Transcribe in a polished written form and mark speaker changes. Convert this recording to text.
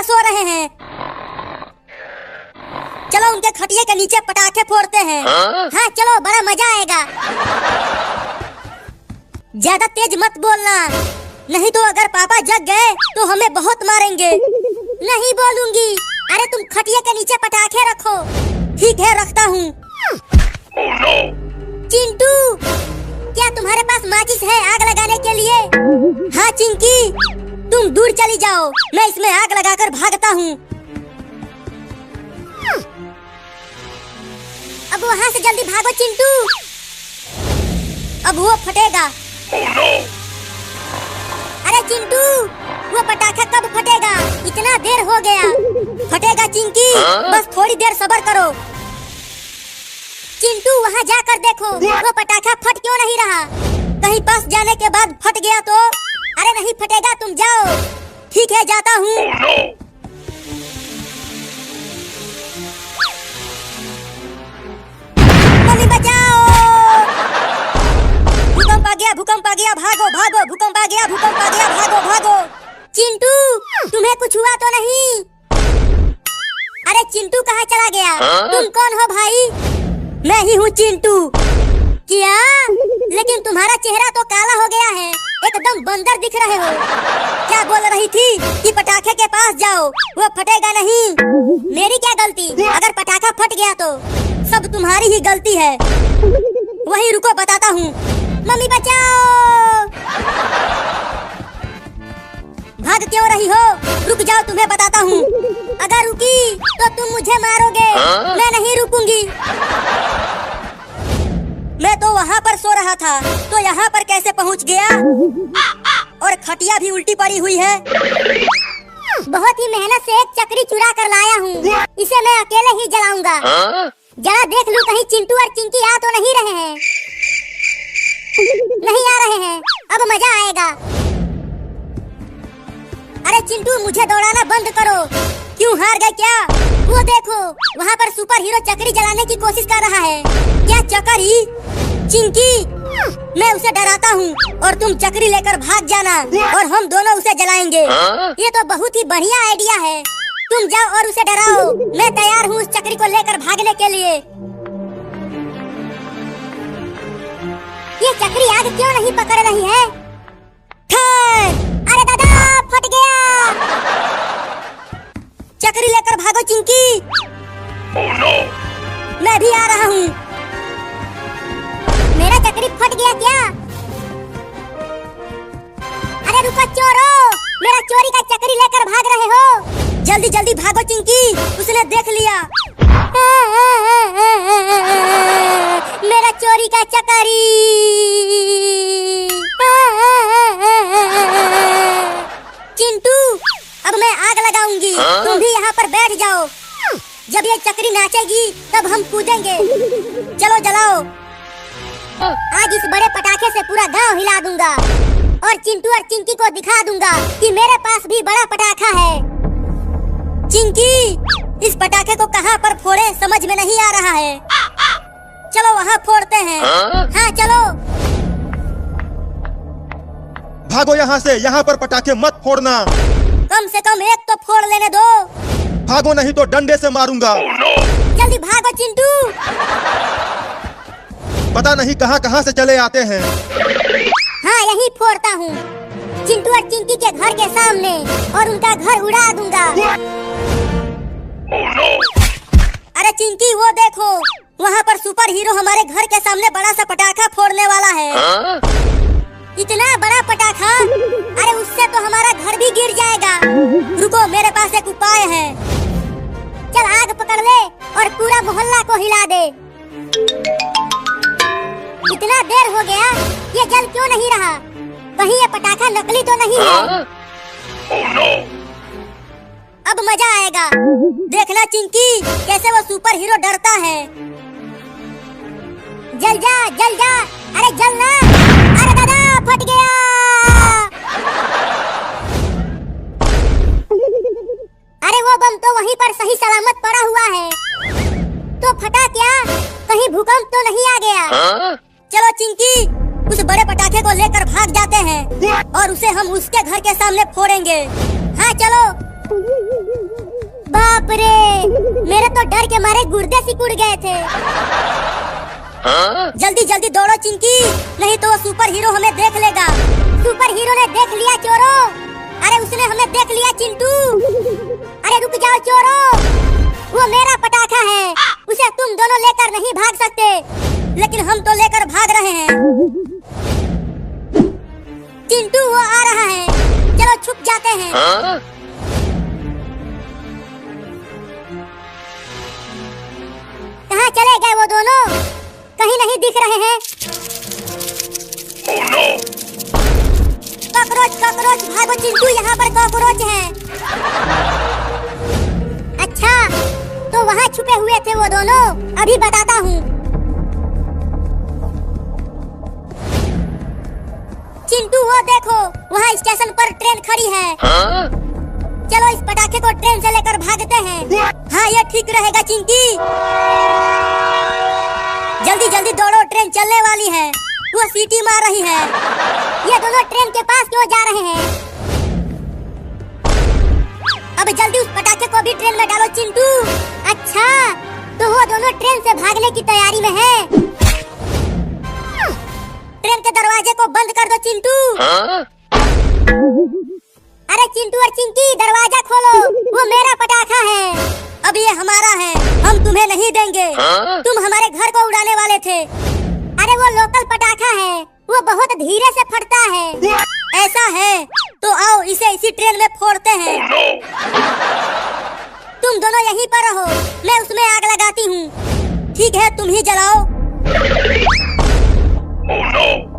Speaker 1: सो रहे हैं। चलो उनके खटिये के नीचे पटाखे फोड़ते हैं। हाँ चलो, बड़ा मजा आएगा। ज्यादा तेज मत बोलना, नहीं तो अगर पापा जग गए तो हमें बहुत मारेंगे। नहीं बोलूंगी। अरे तुम खटिये के नीचे पटाखे रखो। ठीक है, रखता हूँ।
Speaker 2: Oh, no!
Speaker 1: चिंटू, क्या तुम्हारे पास माचिस है आग लगाने के लिए? हाँ चिंकी, तुम दूर चली जाओ, मैं इसमें आग लगाकर भागता हूँ। अब वहाँ से जल्दी भागो चिंटू, अब वो फटेगा।
Speaker 2: Oh, no!
Speaker 1: अरे चिंटू, वो पटाखा कब फटेगा? इतना देर हो गया। फटेगा चिंकी, बस थोड़ी देर सब्र करो। चिंटू, वहाँ जाकर देखो, वो पटाखा फट क्यों नहीं रहा? कहीं पास जाने के बाद फट गया तो? अरे नहीं फटेगा, तुम जाओ। ठीक है, जाता हूँ।
Speaker 2: Oh, no!
Speaker 1: मम्मी बचाओ! भूकंप आ गया, भूकंप आ गया, भागो भागो, भूकंप आ गया, भूकंप आ गया, भागो भागो। चिंटू, तुम्हें कुछ हुआ तो नहीं? अरे चिंटू कहाँ चला गया? तुम कौन हो भाई? मैं ही हूँ चिंटू। क्या? लेकिन तुम्हारा चेहरा तो काला हो गया है, एकदम बंदर दिख रहे हो। क्या बोल रही थी कि पटाखे के पास जाओ, वो फटेगा नहीं। मेरी क्या गलती? अगर पटाखा फट गया तो सब तुम्हारी ही गलती है। वही रुको, बताता हूँ। मम्मी बचाओ! भाग क्यों रही हो? रुक जाओ, तुम्हें बताता हूँ। अगर रुकी तो तुम मुझे मारोगे। मैं नहीं रुकूंगी। मैं तो वहाँ पर सो रहा था, तो यहाँ पर कैसे पहुँच गया? और खटिया भी उल्टी पड़ी हुई है। बहुत ही मेहनत से एक चक्री चुरा कर लाया हूँ, इसे मैं अकेले ही जलाऊंगा। जरा देख लूं कहीं चिंटू और चिंकी आ तो नहीं रहे हैं। नहीं आ रहे हैं, अब मजा आएगा। अरे चिंटू, मुझे दौड़ाना बंद करो। क्यों, हार गए क्या? वो देखो, वहाँ पर सुपर हीरो चक्री जलाने की कोशिश कर रहा है। क्या चक्री? चिंकी, मैं उसे डराता हूँ और तुम चक्री लेकर भाग जाना और हम दोनों उसे जलाएंगे। ये तो बहुत ही बढ़िया आइडिया है। तुम जाओ और उसे डराओ, मैं तैयार हूँ उस चक्री को लेकर भागने के लिए। ये चक्री आग क्यों नहीं पकड़ रही है? अरे दादा, फट गया। चक्री लेकर भागो चिंकी।
Speaker 2: Oh, no!
Speaker 1: मैं भी आ रहा हूँ। मेरा चक्री फट गया क्या? अरे रुको चोरों, मेरा चोरी का चक्री लेकर भाग रहे हो? जल्दी जल्दी भागो चिंकी, उसने देख लिया। मेरा चोरी का चक्री। चिंटू, अब मैं आग लगाऊंगी, तुम भी यहाँ पर बैठ जाओ। जब ये चक्री नाचेगी तब हम कूदेंगे। चलो जलाओ। आज इस बड़े पटाखे से पूरा गांव हिला दूंगा और चिंटू और चिंकी को दिखा दूंगा कि मेरे पास भी बड़ा पटाखा है। चिंकी, इस पटाखे को कहाँ पर फोड़े समझ में नहीं आ रहा है। चलो वहाँ फोड़ते हैं। हाँ चलो।
Speaker 3: भागो यहाँ से, यहाँ पर पटाखे मत फोड़ना।
Speaker 1: कम से कम एक तो फोड़ लेने दो।
Speaker 3: भागो नहीं तो डंडे से मारूंगा।
Speaker 2: Oh, no!
Speaker 1: जल्दी भागो चिंटू।
Speaker 3: पता नहीं कहाँ कहाँ से चले आते हैं।
Speaker 1: हाँ यही फोड़ता हूँ, चिंटू और चिंकी के घर के सामने, और उनका घर उड़ा दूंगा।
Speaker 2: Oh, no!
Speaker 1: अरे चिंकी, वो देखो, वहाँ पर सुपर हीरो हमारे घर के सामने बड़ा सा पटाखा फोड़ने वाला है। इतना बड़ा पटाखा, अरे उससे तो हमारा घर भी गिर जाएगा। रुको, मेरे पास एक उपाय है। चल आग पकड़ ले और पूरा मोहल्ला को हिला दे। इतना देर हो गया, ये जल क्यों नहीं रहा? कहीं ये पटाखा नकली तो नहीं है?
Speaker 2: Oh, no!
Speaker 1: अब मजा आएगा। देखना चिंकी, कैसे वो सुपर हीरो डरता है। जल जा, जल जा। अरे जलना। अरे दादा, फट गया। अरे वो बम तो वहीं पर सही सलामत पड़ा हुआ है। तो फटा क्या? कहीं भूकंप तो नहीं आ गया? चलो चिंकी, उस बड़े पटाखे को लेकर भाग जाते हैं और उसे हम उसके घर के सामने फोड़ेंगे। हाँ चलो। मेरे तो डर के मारे गुर्दे सिकुड़ गए थे। जल्दी जल्दी दौड़ो चिंकी, नहीं तो वो सुपर हीरो हमें देख लेगा। सुपर हीरो ने देख लिया चोरों। अरे उसने हमें देख लिया चिंटू। अरे रुक जाओ चोरों, वो मेरा पटाखा है, उसे तुम दोनों लेकर नहीं भाग सकते, लेकिन हम तो लेकर भाग रहे हैं। चिंटू वो आ रहा है, चलो छुप जाते हैं। कहाँ चले गए वो दोनों? कहीं नहीं दिख रहे हैं।
Speaker 2: Oh no!
Speaker 1: कॉकरोच कॉकरोच भागो चिंटू, यहाँ पर कॉकरोच है। अच्छा तो वहाँ छुपे हुए थे वो दोनों, अभी बताता हूँ। चिंटू वो देखो, वहाँ स्टेशन पर ट्रेन खड़ी है। चलो इस पटाखे को ट्रेन से लेकर भागते हैं। हाँ ये ठीक रहेगा चिंकी। जल्दी जल्दी दौड़ो, ट्रेन चलने वाली है, वो सीटी मार रही है। ये दोनों ट्रेन के पास क्यों जा रहे हैं? अब जल्दी उस पटाखे को भी ट्रेन में डालो चिंटू। अच्छा तो वो दोनों ट्रेन से भागने की तैयारी में है। ट्रेन के दरवाजे को बंद कर दो चिंटू। अरे चिंटू और चिंकी दरवाजा खोलो, वो मेरा पटाखा है। अब ये हमारा है, हम तुम्हें नहीं देंगे। तुम हमारे घर को उड़ाने वाले थे। अरे वो लोकल पटाखा है, वो बहुत धीरे से फटता है। ऐसा है तो आओ इसे इसी ट्रेन में फोड़ते हैं।
Speaker 2: Oh no!
Speaker 1: तुम दोनों यहीं पर रहो, मैं उसमें आग लगाती हूँ। ठीक है तुम ही जलाओ।
Speaker 2: Oh no!